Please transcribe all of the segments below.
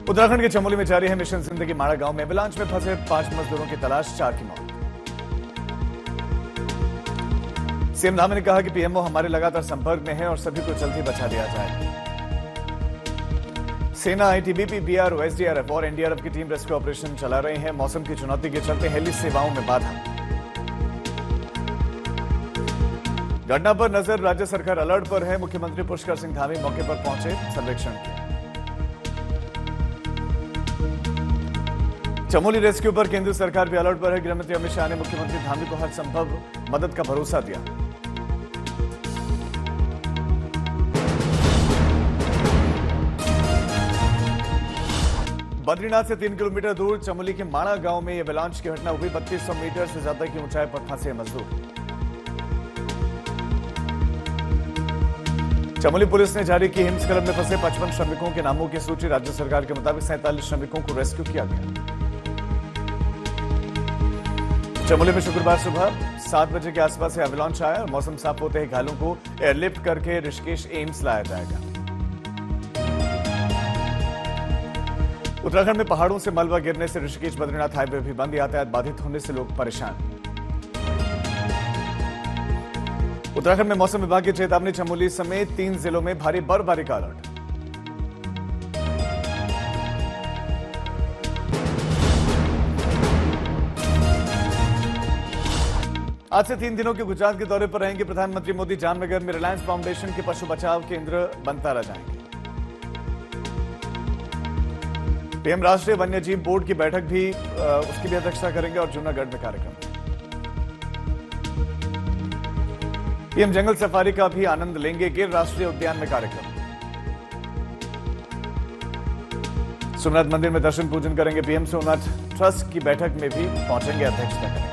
उत्तराखंड के चमोली में जारी है मिशन जिंदगी। माड़ा गांव में एवलांच में फंसे 5 मजदूरों की तलाश, 4 की मौत। सीएम धामी ने कहा कि पीएमओ हमारे लगातार संपर्क में है और सभी को जल्दी बचा लिया जाए। सेना, आईटीबीपी, बीआरओ, एसडीआरएफ और एनडीआरएफ की टीम रेस्क्यू ऑपरेशन चला रही है। मौसम की चुनौती के चलते हेली सेवाओं में बाधा। घटना पर नजर, राज्य सरकार अलर्ट पर है। मुख्यमंत्री पुष्कर सिंह धामी मौके पर पहुंचे, सर्वेक्षण किया। चमोली रेस्क्यू पर केंद्र सरकार भी अलर्ट पर है। गृहमंत्री अमित शाह ने मुख्यमंत्री धामी को हर संभव मदद का भरोसा दिया। बद्रीनाथ से 3 किलोमीटर दूर चमोली के माड़ा गांव में यह एवलांच की घटना हुई। 3200 मीटर से ज्यादा की ऊंचाई पर फंसे मजदूर। चमोली पुलिस ने जारी की हिमस्खलन में फंसे 55 श्रमिकों के नामों की सूची। राज्य सरकार के मुताबिक 47 श्रमिकों को रेस्क्यू किया गया। चमोली में शुक्रवार सुबह 7 बजे के आसपास से एवलांच आया और मौसम साफ होते ही घायलों को एयरलिफ्ट करके ऋषिकेश एम्स लाया जाएगा। उत्तराखंड में पहाड़ों से मलबा गिरने से ऋषिकेश बद्रीनाथ हाईवे भी बंद। यातायात बाधित होने से लोग परेशान। उत्तराखंड में मौसम विभाग की चेतावनी। चमोली समेत 3 जिलों में भारी बर्फबारी का अलर्ट। आज से 3 दिनों के गुजरात के दौरे पर रहेंगे प्रधानमंत्री मोदी। जामनगर में रिलायंस फाउंडेशन के पशु बचाव केंद्र बनतारा जाएंगे। पीएम राष्ट्रीय वन्यजीव बोर्ड की बैठक भी उसकी भी अध्यक्षता करेंगे और जूनागढ़ में कार्यक्रम। पीएम जंगल सफारी का भी आनंद लेंगे। गिर राष्ट्रीय उद्यान में कार्यक्रम। सोमनाथ मंदिर में दर्शन पूजन करेंगे। पीएम सोमनाथ ट्रस्ट की बैठक में भी पहुंचेंगे, अध्यक्षता करेंगे।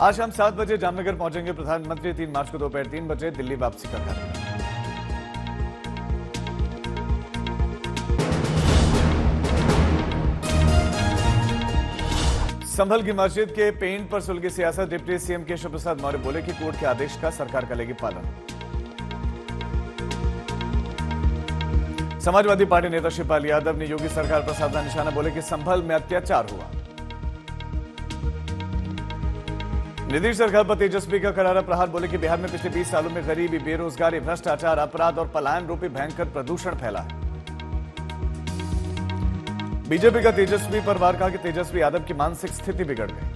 आज शाम 7 बजे जामनगर पहुंचेंगे प्रधानमंत्री। 3 मार्च को दोपहर 3 बजे दिल्ली वापसी का कार्यक्रम। संभल की मस्जिद के पेंट पर सुलगी सियासत। डिप्टी सीएम केशव प्रसाद मौर्य बोले कि कोर्ट के आदेश का सरकार करेगी पालन। समाजवादी पार्टी नेता शिवपाल यादव ने योगी सरकार पर साधा निशाना। बोले कि संभल में अत्याचार हुआ। नीतीश सरकार पर तेजस्वी का करारा प्रहार। बोले कि बिहार में पिछले 20 सालों में गरीबी, बेरोजगारी, भ्रष्टाचार, अपराध और पलायन रूपी भयंकर प्रदूषण फैला है। बीजेपी का तेजस्वी पर वार। कहा कि तेजस्वी यादव की मानसिक स्थिति बिगड़ गई।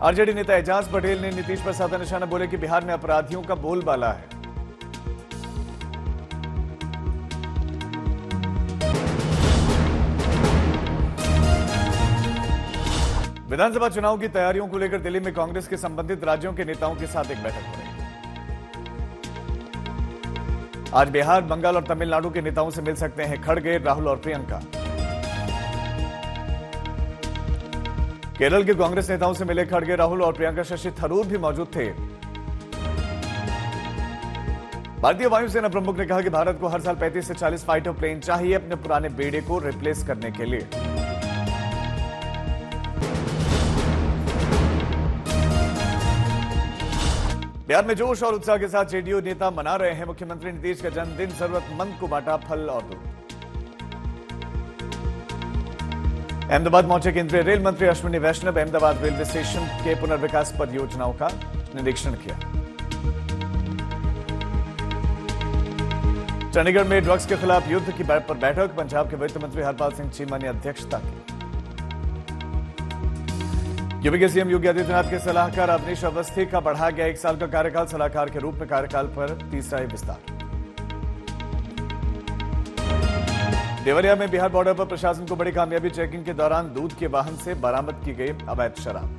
आरजेडी नेता एजाज पटेल ने नीतीश पर साधा निशाना। बोले कि बिहार में अपराधियों का बोलबाला है। विधानसभा चुनाव की तैयारियों को लेकर दिल्ली में कांग्रेस के संबंधित राज्यों के नेताओं के साथ एक बैठक हो रही है। आज बिहार, बंगाल और तमिलनाडु के नेताओं से मिल सकते हैं खड़गे, राहुल और प्रियंका। केरल के कांग्रेस नेताओं से मिले खड़गे, राहुल और प्रियंका। शशि थरूर भी मौजूद थे। भारतीय वायुसेना प्रमुख ने कहा कि भारत को हर साल 35 से 40 फाइटर प्लेन चाहिए अपने पुराने बेड़े को रिप्लेस करने के लिए। बिहार में जोश और उत्साह के साथ जेडीयू नेता मना रहे हैं मुख्यमंत्री नीतीश का जन्मदिन। जरूरतमंद को बांटा फल और दूध। अहमदाबाद पहुंचे केंद्रीय रेल मंत्री अश्विनी वैष्णव। अहमदाबाद रेलवे स्टेशन के पुनर्विकास परियोजनाओं का निरीक्षण किया। चंडीगढ़ में ड्रग्स के खिलाफ युद्ध की पर बैठक। पंजाब के वित्त मंत्री हरपाल सिंह चीमा ने अध्यक्षता की। यूपी के सीएम योगी आदित्यनाथ के सलाहकार अवनीश अवस्थी का बढ़ा गया 1 साल का कार्यकाल। सलाहकार के रूप में कार्यकाल पर तीसरा विस्तार। देवरिया में बिहार बॉर्डर पर प्रशासन को बड़ी कामयाबी। चेकिंग के दौरान दूध के वाहन से बरामद की गई अवैध शराब।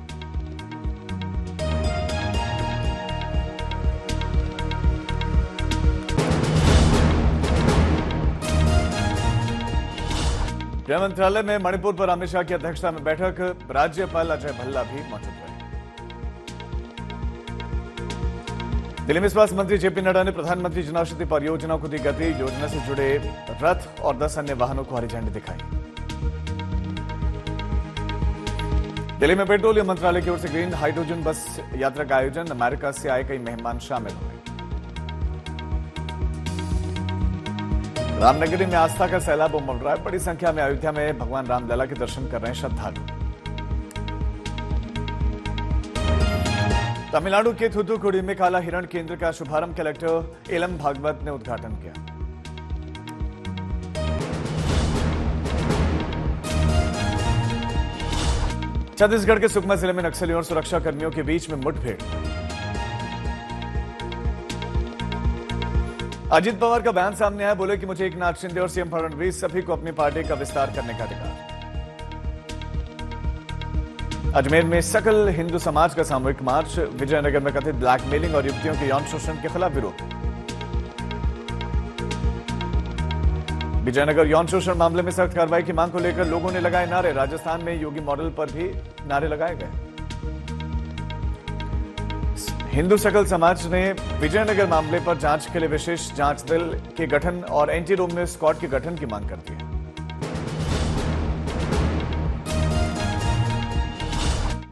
गृह मंत्रालय में मणिपुर पर अमित शाह की अध्यक्षता में बैठक। राज्यपाल अजय भल्ला भी मौजूद रहे। दिल्ली में स्वास्थ्य मंत्री जेपी नड्डा ने प्रधानमंत्री जन औषधि परियोजना को दी गति। योजना से जुड़े रथ और 10 अन्य वाहनों को हरी झंडी दिखाई। दिल्ली में पेट्रोलियम मंत्रालय की ओर से ग्रीन हाइड्रोजन बस यात्रा का आयोजन। अमेरिका से आए कई मेहमान शामिल हुए। रामनगरी में आस्था का सैलाब उमड़ रहा है। बड़ी संख्या में अयोध्या में भगवान रामलला के दर्शन कर रहे हैं श्रद्धालु। तमिलनाडु के थूथुकुडी में काला हिरण केंद्र का शुभारंभ कलेक्टर एलएम भागवत ने उद्घाटन किया। छत्तीसगढ़ के सुकमा जिले में नक्सलियों और सुरक्षा कर्मियों के बीच में मुठभेड़। अजित पवार का बयान सामने आया, बोले कि मुझे एकनाथ शिंदे और सीएम फडणवीस सभी को अपनी पार्टी का विस्तार करने का अधिकार। अजमेर में सकल हिंदू समाज का सामूहिक मार्च। विजयनगर में कथित ब्लैकमेलिंग और युवतियों के यौन शोषण के खिलाफ विरोध। विजयनगर यौन शोषण मामले में सख्त कार्रवाई की मांग को लेकर लोगों ने लगाए नारे। राजस्थान में योगी मॉडल पर भी नारे लगाए गए। हिंदू सकल समाज ने विजयनगर मामले पर जांच के लिए विशेष जांच दल के गठन और एंटी रोमियो स्क्वाड के गठन की मांग करती है।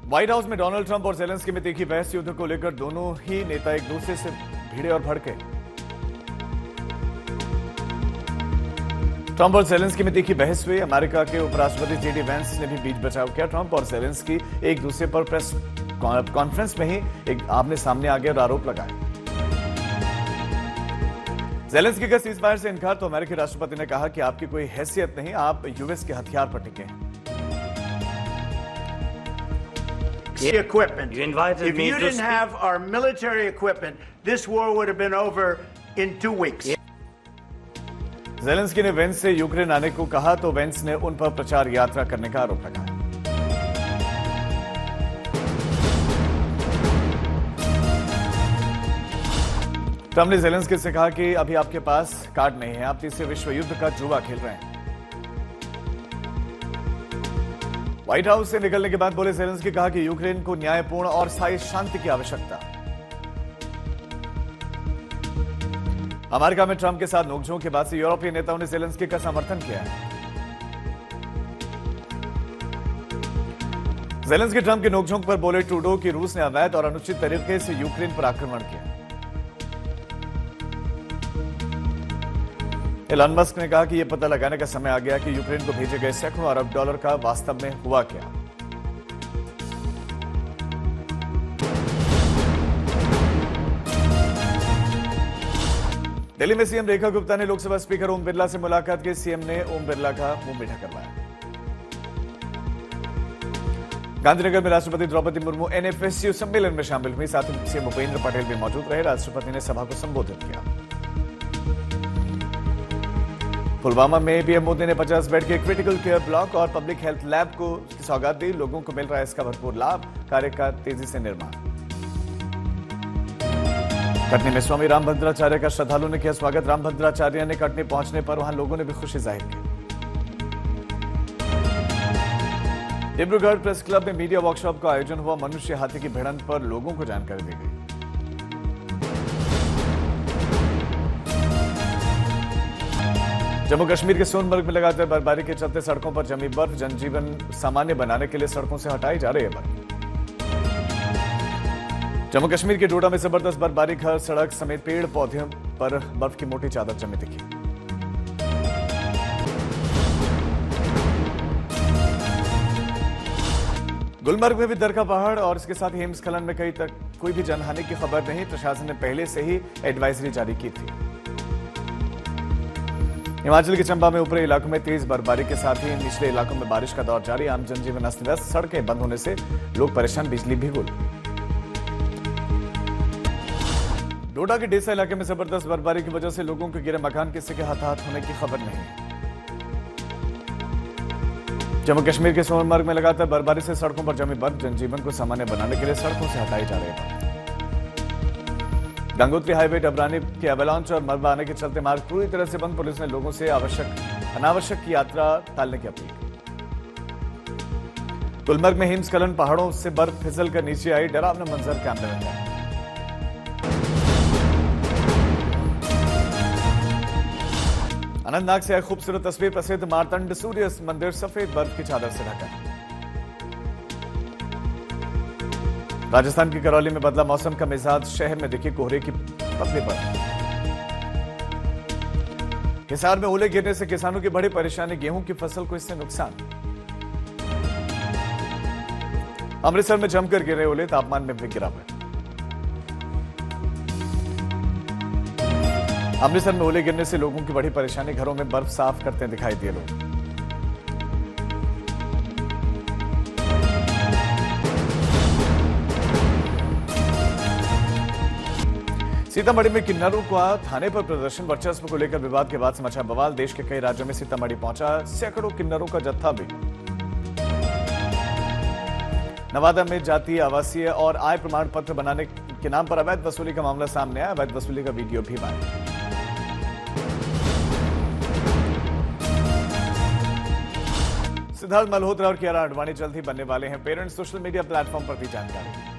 व्हाइट हाउस में डोनाल्ड ट्रंप और जेलेंस्की में तीखी बहस। युद्ध को लेकर दोनों ही नेता एक दूसरे से भिड़े और भड़के। ट्रंप और जेलेंस्की में तीखी बहस हुई। अमेरिका के उपराष्ट्रपति जेडी वेंस ने भी बीच बचाव किया। ट्रंप और जेलेंस्की एक दूसरे पर प्रेस कॉन्फ्रेंस में ही एक आमने सामने आ गए और आरोप लगाए। जेलेंस्की का सीजफायर से इनकार तो अमेरिकी राष्ट्रपति ने कहा कि आपकी कोई हैसियत नहीं, आप यूएस के हथियार पर टिके हैं। Equipment. If you didn't have our military equipment, this war would have been over in 2 weeks. Zelensky ने वेंस से यूक्रेन आने को कहा तो वेंस ने उन पर प्रचार यात्रा करने का आरोप लगाया। ट्रंप ने जेलेंस्की से कहा कि अभी आपके पास कार्ड नहीं है, आप तीसरे विश्व युद्ध का जुआ खेल रहे हैं। व्हाइट हाउस से निकलने के बाद बोले जेलेंस्की, कहा कि यूक्रेन को न्यायपूर्ण और स्थायी शांति की आवश्यकता। अमेरिका में ट्रंप के साथ नोकझोंक के बाद से यूरोपीय नेताओं ने जेलेंस्की का समर्थन किया है। जेलेंस्की ट्रंप के नोकझोंक पर बोले ट्रूडो कि रूस ने अवैध और अनुचित तरीके से यूक्रेन पर आक्रमण किया। एलन मस्क ने कहा कि यह पता लगाने का समय आ गया कि यूक्रेन को भेजे गए सैकड़ों अरब डॉलर का वास्तव में हुआ क्या। दिल्ली में सीएम रेखा गुप्ता ने लोकसभा स्पीकर ओम बिरला से मुलाकात की। सीएम ने ओम बिरला का मुंह मीठा करवाया। गांधीनगर में राष्ट्रपति द्रौपदी मुर्मू एनएफएसयू सम्मेलन में शामिल हुई। साथ ही सीएम भूपेंद्र पटेल भी मौजूद रहे। राष्ट्रपति ने सभा को संबोधित किया। पुलवामा में पीएम मोदी ने 50 बेड के क्रिटिकल केयर ब्लॉक और पब्लिक हेल्थ लैब को सौगात दी। लोगों को मिल रहा है इसका भरपूर लाभ। कार्य का तेजी से निर्माण। कटनी में स्वामी रामभद्राचार्य का श्रद्धालुओं ने किया स्वागत। रामभद्राचार्य ने कटनी पहुंचने पर वहां लोगों ने भी खुशी जाहिर की। डिब्रूगढ़ प्रेस क्लब में मीडिया वर्कशॉप का आयोजन हुआ। मनुष्य हाथी की भिड़ंत पर लोगों को जानकारी दी गई। जम्मू कश्मीर के सोनमर्ग में लगातार बर्फबारी के चलते सड़कों पर जमी बर्फ। जनजीवन सामान्य बनाने के लिए सड़कों से हटाई जा रही है बर्फ। जम्मू कश्मीर के डोडा में जबरदस्त बर्फबारी। घर, सड़क समेत पेड़ पौधों पर बर्फ की मोटी चादर जमी दिखी। गुलमर्ग में भी दरका पहाड़ और इसके साथ ही हिमस्खलन में कोई भी जनहानि की खबर नहीं। प्रशासन ने पहले से ही एडवाइजरी जारी की थी। हिमाचल के चंबा में ऊपरी इलाकों में तेज बर्फबारी के साथ ही निचले इलाकों में बारिश का दौर जारी। आम जनजीवन अस्त व्यस्त। सड़कें बंद होने से लोग परेशान। बिजली भी गुल। डोडा के डेसा इलाके में जबरदस्त बर्फबारी की वजह से लोगों के गिरे मकान किसी के हताहत होने की खबर नहीं है। जम्मू कश्मीर के सोनमर्ग में लगातार बर्फबारी से सड़कों पर जमी बर्फ। जनजीवन को सामान्य बनाने के लिए सड़कों से हटाई जा रही है। गंगोत्री हाईवे डबरानी के एवलांच और मलबा आने के चलते मार्ग पूरी तरह से बंद। पुलिस ने लोगों से अनावश्यक यात्रा टालने की अपील की। गुलमर्ग में हिमस्खलन, पहाड़ों से बर्फ फिसल कर नीचे आई। डरावना मंजर कैमरे में आया। अनंतनाग से आई खूबसूरत तस्वीर। प्रसिद्ध मार्तंड सूर्य मंदिर सफेद बर्फ की चादर से ढका। राजस्थान के करौली में बदला मौसम का मिजाज। शहर में दिखी कोहरे की पतली बर्फ। हिसार में ओले गिरने से किसानों की बड़ी परेशानी, गेहूं की फसल को इससे नुकसान। अमृतसर में जमकर गिरे ओले, तापमान में भी गिरावट। अमृतसर में ओले गिरने से लोगों की बड़ी परेशानी, घरों में बर्फ साफ करते दिखाई दिए लोग। सीतामढ़ी में किन्नरों का थाने पर प्रदर्शन, वर्चस्व को लेकर विवाद के बाद मचा बवाल। देश के कई राज्यों में सीतामढ़ी पहुंचा सैकड़ों किन्नरों का जत्था भी। नवादा में जातीय, आवासीय और आय प्रमाण पत्र बनाने के नाम पर अवैध वसूली का मामला सामने आया। अवैध वसूली का वीडियो भी वायरल। सिद्धार्थ मल्होत्रा और कियारा आडवाणी जल्द ही बनने वाले हैं पेरेंट्स, सोशल मीडिया प्लेटफॉर्म पर दी जानकारी।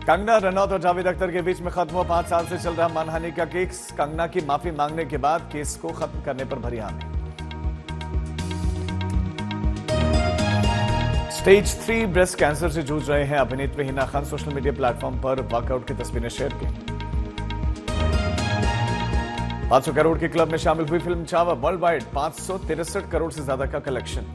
कंगना रनौत और जावेद अख्तर के बीच में खत्म हुआ 5 साल से चल रहा मानहानि का केस। कंगना की माफी मांगने के बाद केस को खत्म करने पर भरी हामी। स्टेज 3 ब्रेस्ट कैंसर से जूझ रहे हैं अभिनेत्री Hina Khan, social media platform पर वर्कआउट की तस्वीरें शेयर की। 500 करोड़ के क्लब में शामिल हुई film Chhaava, world wide 563 crore से ज्यादा का कलेक्शन।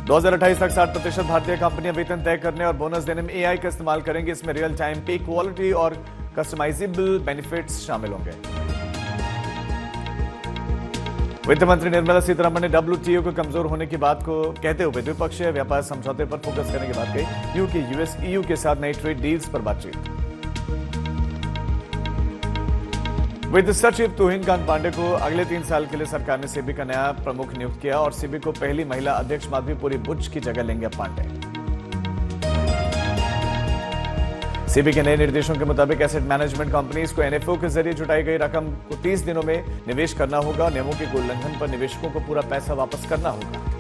दो 2028 तक 60% भारतीय कंपनियां वेतन तय करने और बोनस देने में एआई का इस्तेमाल करेंगी। इसमें रियल टाइम पे, क्वालिटी और कस्टमाइजेबल बेनिफिट्स शामिल होंगे। वित्त मंत्री निर्मला सीतारमण ने WTO को कमजोर होने की बात को कहते हुए द्विपक्षीय व्यापार समझौते पर फोकस करने की बात कही। यूके, यूएस, EU के साथ नई ट्रेड डील्स पर बातचीत। वित्त सचिव तुहिनकांत पांडे को अगले 3 साल के लिए सरकार ने सेबी का नया प्रमुख नियुक्त किया और सेबी को पहली महिला अध्यक्ष माधवीपुरी बुच की जगह लेंगे पांडे। सेबी के नए निर्देशों के मुताबिक एसेट मैनेजमेंट कंपनीज को NFO के जरिए जुटाई गई रकम को 30 दिनों में निवेश करना होगा। नियमों के उल्लंघन पर निवेशकों को पूरा पैसा वापस करना होगा।